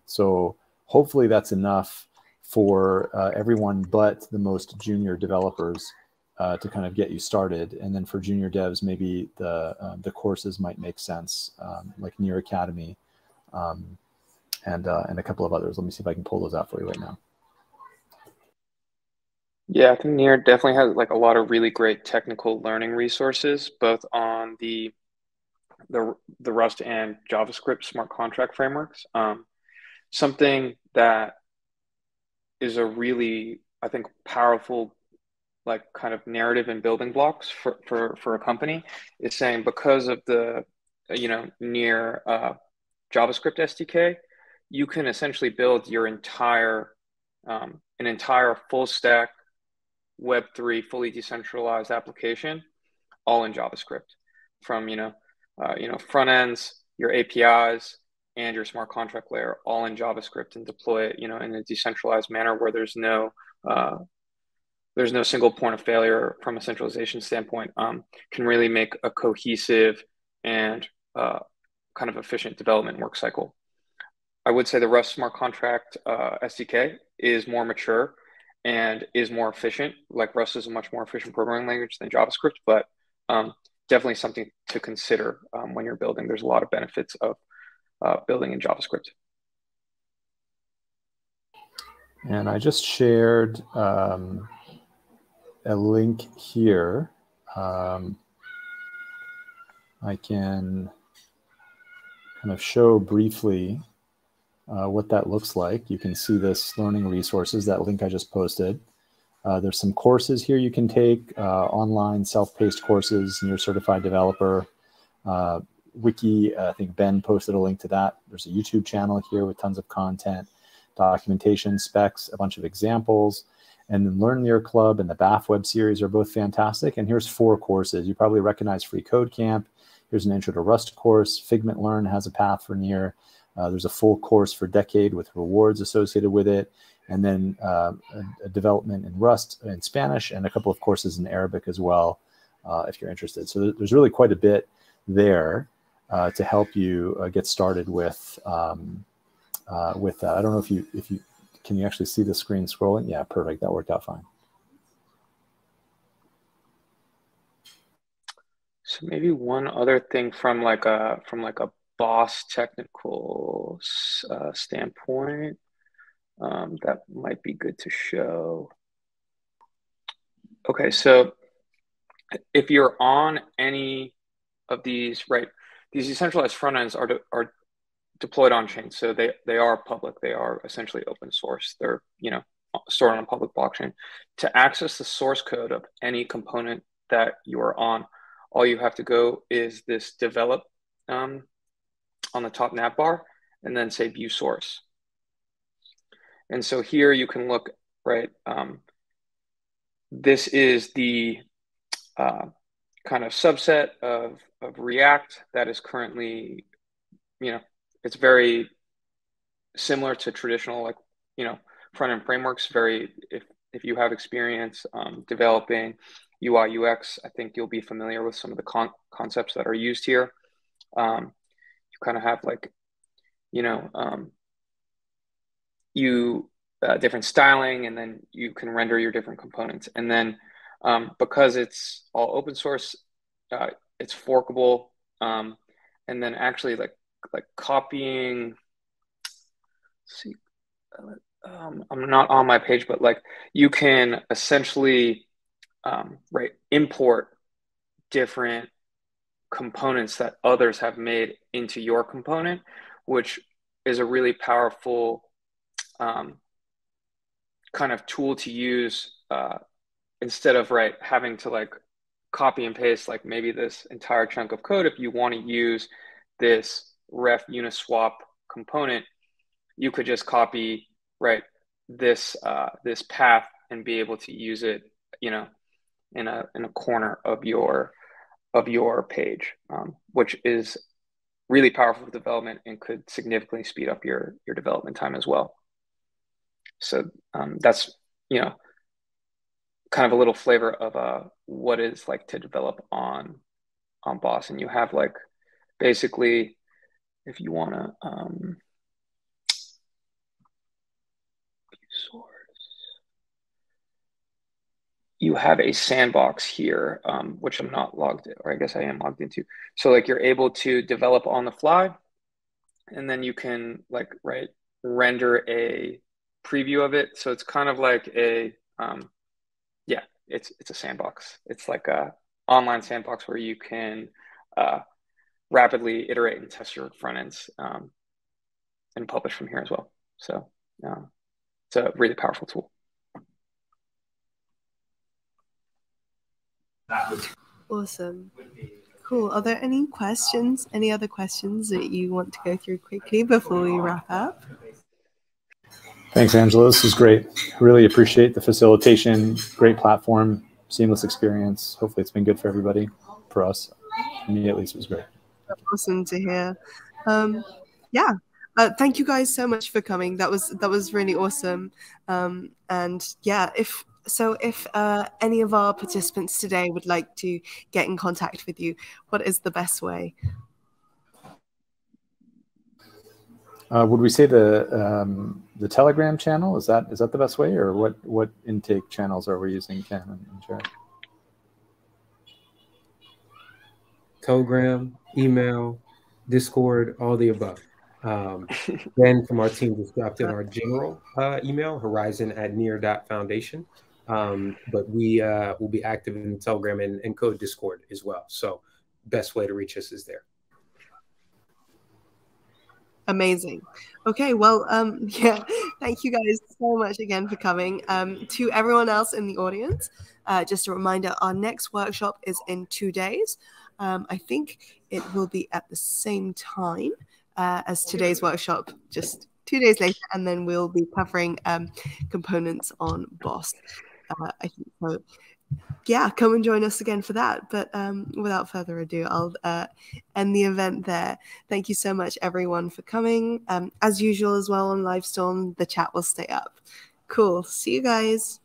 S2: So hopefully that's enough for everyone but the most junior developers to kind of get you started. And then for junior devs, maybe the courses might make sense, like Near Academy and a couple of others. Let me see if I can pull those out for you right now.
S4: Yeah, I think Near definitely has like a lot of really great technical learning resources, both on the Rust and JavaScript smart contract frameworks. Something that is a really, I think, powerful like kind of narrative and building blocks for a company is saying, because of the Near JavaScript SDK, you can essentially build your entire an entire full stack Web3 fully decentralized application all in JavaScript, from front ends, your APIs, and your smart contract layer all in JavaScript, and deploy it in a decentralized manner where there's no single point of failure from a centralization standpoint. Can really make a cohesive and kind of efficient development work cycle. I would say the Rust smart contract SDK is more mature and is more efficient. Like, Rust is a much more efficient programming language than JavaScript, but definitely something to consider when you're building. There's a lot of benefits of building in JavaScript.
S2: And I just shared a link here. I can kind of show briefly what that looks like. You can see this learning resources, that link I just posted. There's some courses here you can take, online self-paced courses, Near Certified Developer, Wiki. I think Ben posted a link to that. There's a YouTube channel here with tons of content, documentation, specs, a bunch of examples. And then Learn Near Club and the BAF web series are both fantastic. And here's 4 courses. You probably recognize Free Code Camp. Here's an Intro to Rust course. Figment Learn has a path for Near. There's a full course for Decade with rewards associated with it. And then a development in Rust in Spanish, and a couple of courses in Arabic as well, if you're interested. So there's really quite a bit there to help you get started with that. I don't know if you can you actually see the screen scrolling? Yeah, perfect. That worked out fine.
S4: So maybe one other thing from like a boss technical standpoint that might be good to show. Okay, so if you're on any of these, right, these decentralized front ends are deployed on chain, so they are public. They are essentially open source. They're stored on a public blockchain. To access the source code of any component that you are on, all you have to go is this develop on the top nav bar, and then say view source. And so here you can look, right? This is the kind of subset of React that is currently, it's very similar to traditional, like, front-end frameworks. If you have experience developing UI UX, I think you'll be familiar with some of the concepts that are used here. You kind of have like, you know, different styling, and then you can render your different components. And then because it's all open source, it's forkable. And then actually like copying, see, I'm not on my page, but like you can essentially import different components that others have made into your component, which is a really powerful kind of tool to use instead of having to like copy and paste like maybe this entire chunk of code. If you want to use this ref uniswap component, you could just copy this path and be able to use it, you know, in a corner of your page, which is really powerful for development and could significantly speed up your development time as well. So that's, you know, kind of a little flavor of what it's like to develop on Boss. And you have like basically, if you want to you have a sandbox here, which I'm not logged in, or I guess I am logged into. So like you're able to develop on the fly, and then you can like render a preview of it. So it's kind of like a it's a sandbox. It's like a online sandbox where you can rapidly iterate and test your front ends and publish from here as well. So it's a really powerful tool.
S1: Awesome. Cool. Are there any questions? Any other questions that you want to go through quickly before we wrap up?
S2: Thanks, Angela. This is great. Really appreciate the facilitation. Great platform, seamless experience. Hopefully it's been good for everybody. For us, me at least, it was great.
S1: Awesome to hear. Thank you guys so much for coming. That was really awesome. And yeah, if any of our participants today would like to get in contact with you, what is the best way?
S2: Would we say the Telegram channel? Is that the best way, or what intake channels are we using, Ken and Jarrod?
S3: Telegram, email, Discord, all the above. Ben from our team just dropped in our general email, horizon@near.foundation. But we will be active in Telegram and Encode Discord as well. So best way to reach us is there.
S1: Amazing. Okay, well, yeah, thank you guys so much again for coming. To everyone else in the audience, just a reminder, our next workshop is in 2 days. I think it will be at the same time as today's workshop, just 2 days later, and then we'll be covering components on Boss. I think so. Yeah, come and join us again for that. But without further ado, I'll end the event there. Thank you so much, everyone, for coming. As usual, as well on Livestorm, the chat will stay up. Cool. See you guys.